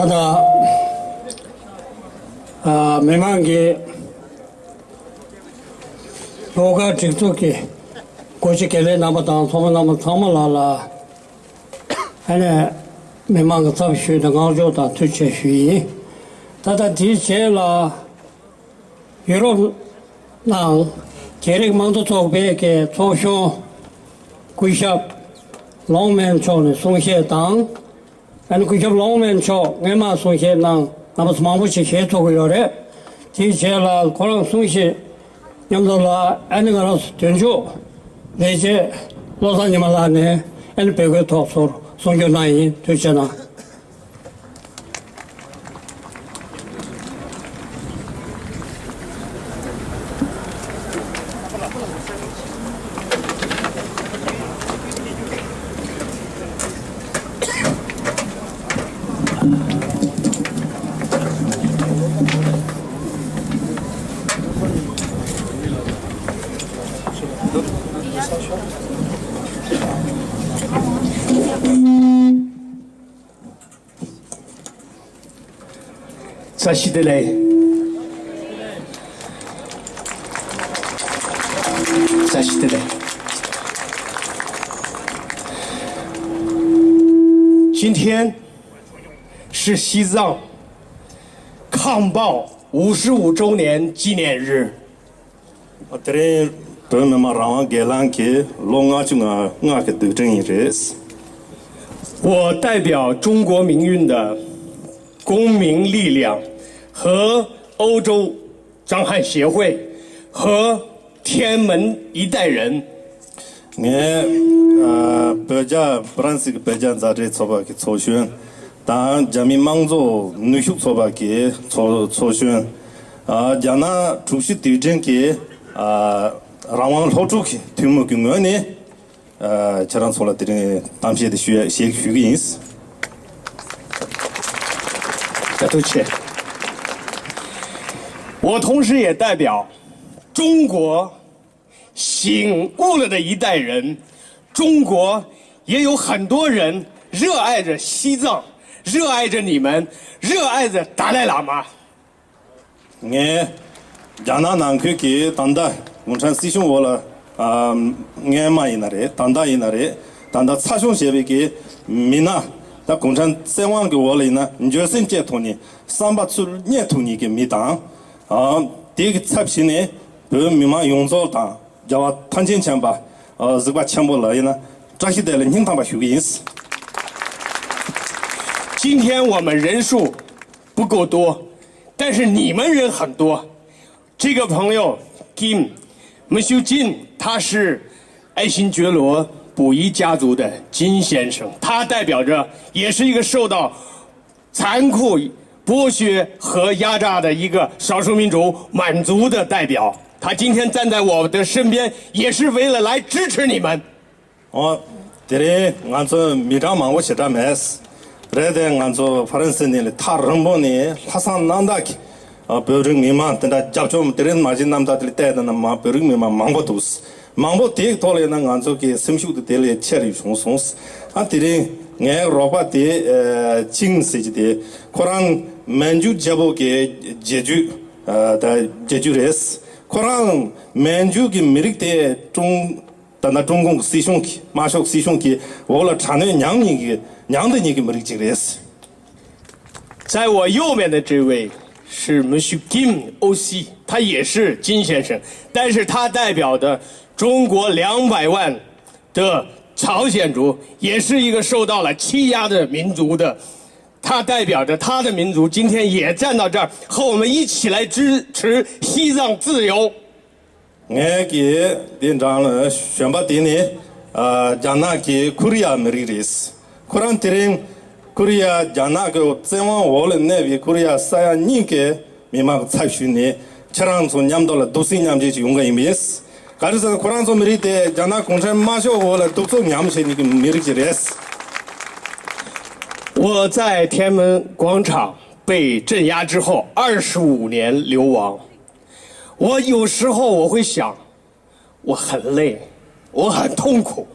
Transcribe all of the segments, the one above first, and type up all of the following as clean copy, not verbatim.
다다 매만기 요가 직속기 고시계래 남았다 소문 남았 사물라라 하나 매만가 잡슈的강조다 투체슈이 다다 디체라 여러 나 계획 망도 쪽배게 조쇼 구샵 롱맨초는 송셰당 아니 구샵 롱맨초 내마 송셰당 나머지 망부치 해토고요래 디체라 고랑 송셰 염도라 아니가로스 된주 내제 로사님알라네 아니 배고 토소 송교나이 되잖아 사시들의今天是西藏抗暴55周年纪念日。我代表中国民运的公民力量和欧洲张汉协会和天安门一代人，北家弗兰西个北家在这做吧给抽选，但人民民族女性做吧给抽选，加那主席对阵给让我老主去推木公园呢，这样做了的当时的学个意思。对不起，我同时也代表中国醒悟了的一代人，中国也有很多人热爱着西藏，热爱着你们，热爱着达赖喇嘛。加拿大可给当代共产思想我了嘛一那里，当代一那里，当代查询协会给米娜。那共产3万给我了呢，你就先接托你，300出年托你给没当，第一个产品呢，比如密码用早当，叫我谈钱钱吧，这个钱不来呢，这些的人听他们学个意思。今天我们人数不够多，但是你们人很多。这个朋友Monsieur Jin， 他是爱新觉罗布依家族的金先生，他代表着也是一个受到残酷剥削和压榨的一个少数民族满族的代表。他今天站在我的身边，也是为了来支持你们。这里俺做米长忙我写着没事，这里俺做法兰西呢，他人不呢，他上南大去，标准密码，但他家中这里马进南大这里带的那嘛标准密码忙不都是。忙不第一套来呢，俺做给生锈的带来切里从松死，这里俺老爸的精神的，可能民族节目给解决的解决的是，可能民族给美丽的但那中共思想去，马上思想去，我了产业娘的你给美丽这个是。在我右面的这位是 Monsieur Kim OC， 他也是金先生，但是他代表的中国200万的朝鲜族，也是一个受到了欺压的民族的，他代表着他的民族，今天也站到这儿，和我们一起来支持西藏自由。我给店长了宣布的呢，将那给科里亚美丽的是，可能的人科里亚将那个在我了那边科里亚3年给密码采取呢，这样从年到了都是年就用个意思。可是可能从美丽的将那共产马上我了都做年些那个美丽的是。我在天安门广场被镇压之后25年流亡，我有时候我会想，我很累，我很痛苦，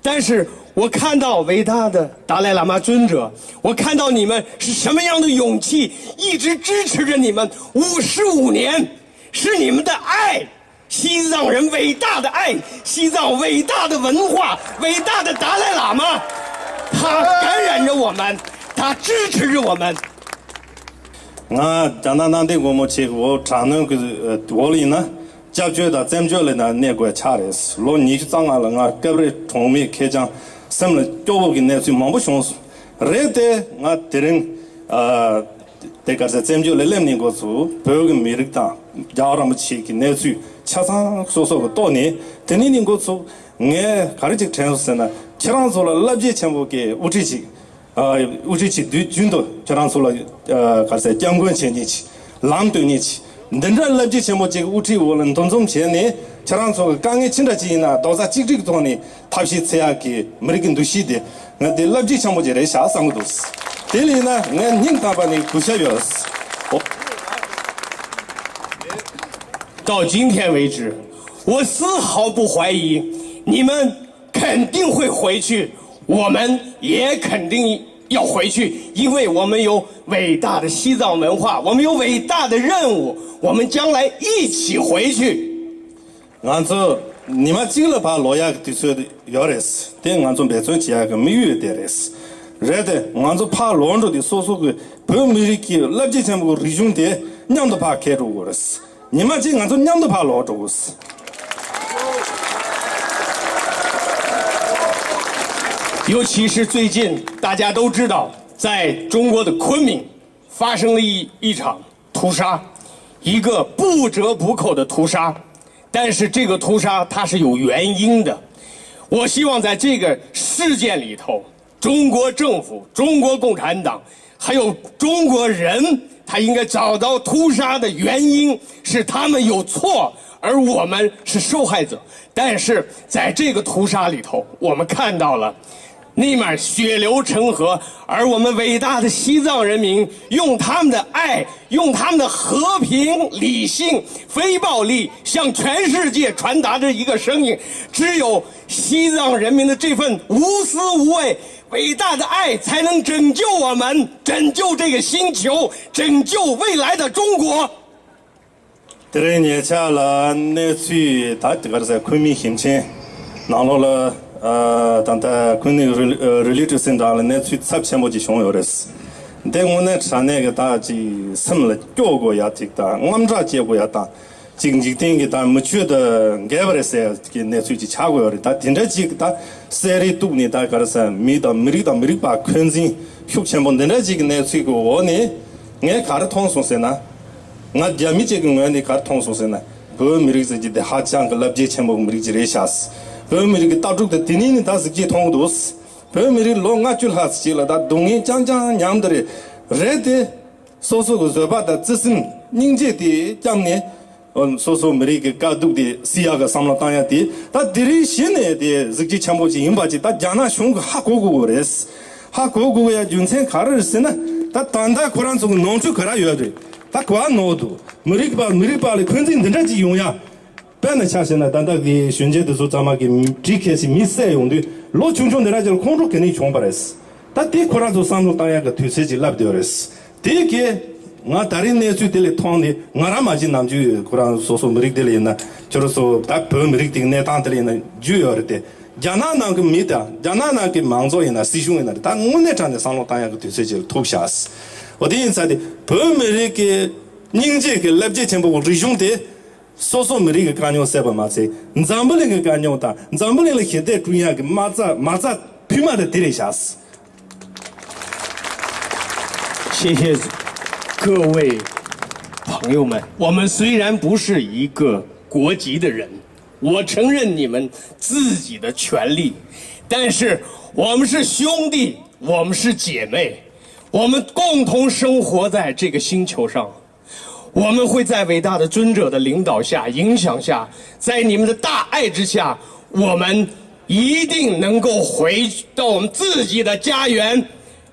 但是我看到伟大的达赖喇嘛尊者，我看到你们是什么样的勇气，一直支持着你们55年，是你们的爱，西藏人伟大的爱，西藏伟大的文化，伟大的达赖喇嘛，他感染着我们，他支持着我们。我讲到那的我们去我常能我里呢。家觉得咱们这里呢，那个差的是，老你去长啊了啊，各位从没开讲，什么教我给那最忙不凶，热的我的人这个是咱们这里来年过处，不要跟美国打，家让我们去给那最，恰上说个多年，等年过处，我看这陈老师呢，恰上说了立即全部给乌镇去，乌镇去对军队，恰上说了看是将军前进去，狼对你去。人家立即全部这个物质我们当中前呢，加上说刚刚清的基因呢，到这这个多呢，他是这样给每个人都写的，我的立即全部这来下3个都是，这里呢，我宁大把你不下月是，到今天为止，我丝毫不怀疑你们肯定会回去，我们也肯定要回去，因为我们有伟大的西藏文化，我们有伟大的任务，我们将来一起回去。俺这你们进了把老爷的说的要的是，但俺这别做几个没有的是，然的俺这怕老着的说个不没人给立即全部利用的，娘都怕开着我的是，你们这俺这娘都怕老着我是。尤其是最近，大家都知道，在中国的昆明发生了一场屠杀，一个不折不扣的屠杀。但是这个屠杀它是有原因的。我希望在这个事件里头，中国政府、中国共产党还有中国人，他应该找到屠杀的原因，是他们有错，而我们是受害者。但是在这个屠杀里头，我们看到了那面血流成河，而我们伟大的西藏人民用他们的爱，用他们的和平、理性、非暴力，向全世界传达着一个声音：只有西藏人民的这份无私无畏、伟大的爱，才能拯救我们，拯救这个星球，拯救未来的中国。这年下了，那去他这个在昆明行前，拿到了。当他昆明religious center 了，那去插全部就熊有的是。但我那查那个大就什么了，教过也这个，我们这结果也大，经济定给他没觉得该不的是给那去查过的，他听着几个他三里多呢，他个是没到把昆明学全部听着几个那去过我呢，我看着通说是呢，我家没这个我呢看通说是呢，不没这自己的哈讲个立即全部没这来下死。不没这个大众的第二呢，他是接通都是，不没这老俺就还是接了，他东西讲娘的嘞，热的说个嘴巴的只是人家的讲呢，说没这个高度的西亚个上了当下的，他第二些呢的自己全部是用把去，他讲那胸个哈哥哥的是，哈哥哥呀，用钱看的是呢，他当他可能从农村过来有的，他管农多，没这把的昆明人家去用呀。本来下线呢，但那个选择的时候，咱们给这开始没使用的，老穷的那叫空中给你穷不来是，但这可能就上路当一个推车就拉不掉来是。这个我当然呢，就得来通的，我那么就南就可能说没得来呢，就是说他不没得那当的呢就要的，加那个没的，加那个忙做呢，师兄呢，但我那站在上路当一个推车就脱下是，我的意思的，不没得个人家个来不及全部我利用的。说没这个干娘塞不嘛塞，咱不那个干娘的，咱不那个现在主要个马扎匹马的得了下死。谢谢各位朋友们，我们虽然不是一个国籍的人，我承认你们自己的权利，但是我们是兄弟，我们是姐妹，我们共同生活在这个星球上。我们会在伟大的尊者的领导下、影响下，在你们的大爱之下，我们一定能够回到我们自己的家园。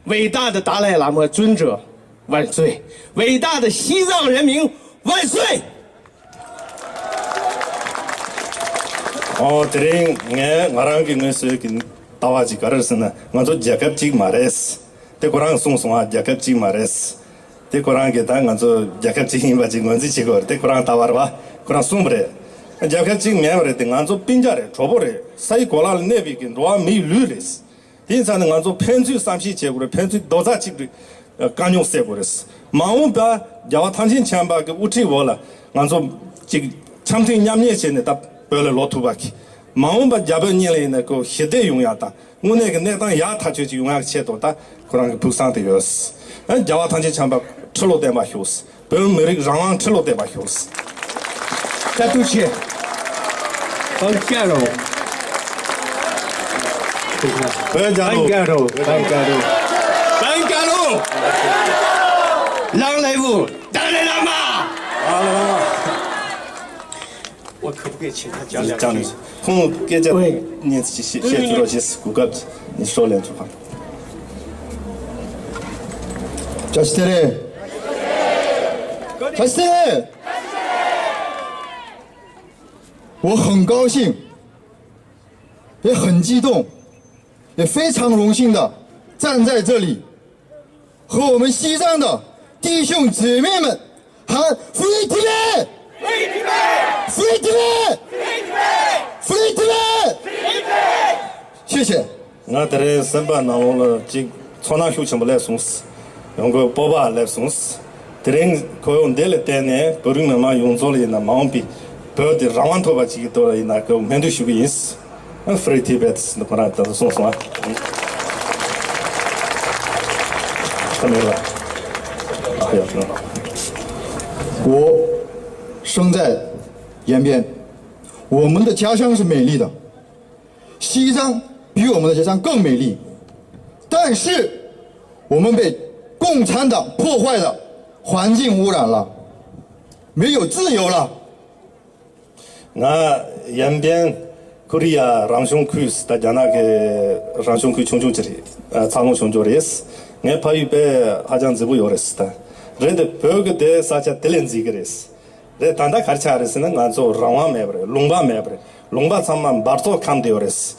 伟大的达赖喇嘛尊者万岁！伟大的西藏人民万岁！哦，这里我让给我说给 tawaji karasana nganzo jakab chik mares te korang song songa jakab chik mares te korang ke ta nganzo jakab chik imba chik nganzi chikor te korang tawarwa korang sumbre jakab chik memre te nganzo pinjare chobore sai kolal nebi kin roa mi lures insan nganzo penju samshi chegure penju doza chik kanyo segures maung ba jawa thanchin chamba ke uti wola nganzo chik chamting nyamye chene ta pele lotu baki maung ba jabe nyele ne ko hede yung ya ta ngone ke ne ta ya ta chu yung ya che to ta kurang ke pusang de yos jawa thanchin chamba chlo de ma hyos pel merik rangwang chlo de ba hyos ta tu che on caro Bangaro狼来不当然了嘛我可不可以请他讲两句空给这你写出了些骨骼你说两句话자식들이 자식들 我很高兴也很激动也非常荣幸的站在这里和我们西藏的弟兄姊妹们喊 Free Tibet Free Tibet Free Tibet Free Tibet 谢谢我这身边那我这从那修全部来送死用个爸爸来送死这人可用得了带呢不用那么用做了那毛病不要的让完头发几个多了那个面对修个意思Free Tibet 那不然都是送啊没了还有什么我生在延边我们的家乡是美丽的西藏比我们的家乡更美丽但是我们被共产党破坏的环境污染了没有自由了那延边코리아 랑숑 퀴스 다자나게 랑숑 퀴 총총지리 창롱 총조레스 네 파이베 하장 지부 요레스다 레데 벽데 사차 텔렌지 그레스 레 단다 카르차레스는 간조 랑와 메브레 롱바 메브레 롱바 참만 바르토 캄데 요레스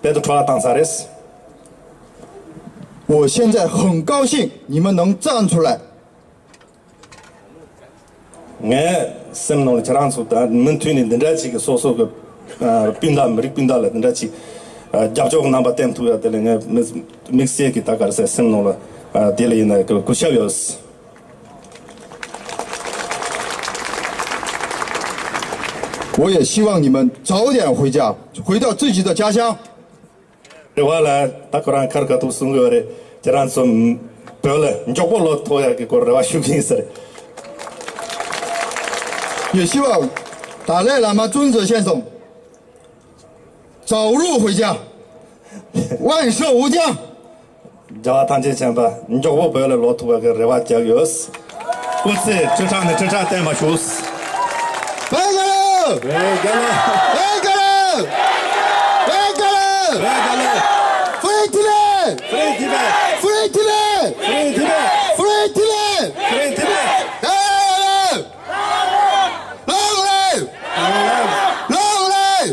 베도 트와 당사레스 我现在很高兴你们能站出来 네 셈노 자랑수다 문투니 든다지게 소소가 pinda merik pinda la nda chi jabjog namba tem tu ya de ne mixie ki ta kar se semno la de le na ko shavyos 我也希望你们早点回家回到自己的家乡 wala takran kar ka tu sungore jaran som pele njoko lo to ya ki ko rewa shukin sare 也希望达赖喇嘛尊者先生 早日回家，万寿无疆。jawa tanje chamba, njoko bela lotu ga rewa jagyos. Kutse chucha ne chucha tema shus. Begalo! Begalo! Begalo! Begalo! Begalo! Free Tibet! Free Tibet! Free Tibet! Free Tibet! Free Tibet! Free Tibet! Long live! Long live! Long live!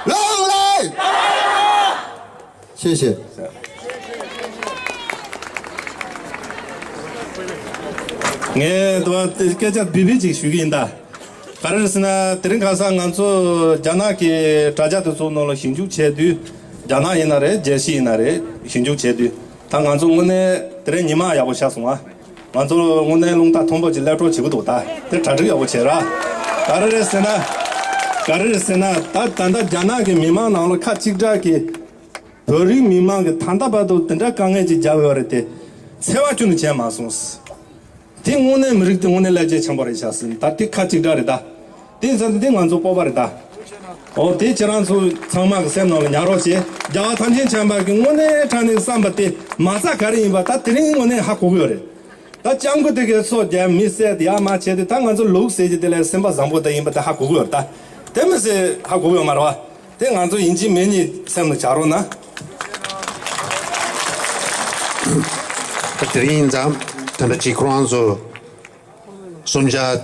Long live! 谢谢。네, 또 그저 비비지 수기인다. 가르스나 들은 가상 안서 자나기 자자도 손으로 신주 제도 자나 옛날에 제시 옛날에 신주 제도 당안서 오늘 들은 니마 야고 샤송아. 안서 오늘 농다 통보 질라로 지고도다. 그 자주 야고 제라. 가르스나 단다 자나기 미만 나올 카치자기 더리 미만 그 단다바도 든다 강해지 자외어때 세와주는 제 마송스. 띵오네 머릭 오늘 라제 참바리샤스 다티 카치다르다 띵선 띵완조 뽑아르다 어 대처란소 상막 셈노는 야로시 자와 탄진 참바기 오늘 탄인 삼바티 마사 가리바 다 띵 오늘 하고요레 다 장고 되게서 제 미세 야마체데 당완조 록세지들 셈바 잠보다 임바다 하고요다 때문에 하고요 말와 띵완조 인지 메니 셈노 자로나 Trinzam tanda chikranzo sonja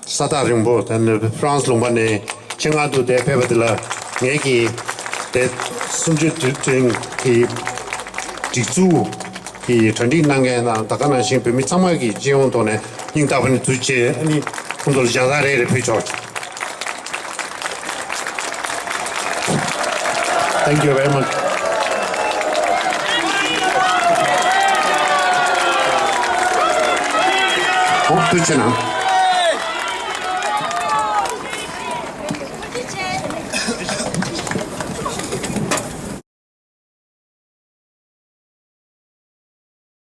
satarimbo tanda France lombane chingadu de pebadla ngeki de Sunjat Ting ki Jitsu ki Chandi Nange na Takana Shin Pimi Tsama ki Jion to ne Ning Tapani Tuche ani Kundol Jazare re Picho. Thank you very much. Tuche na.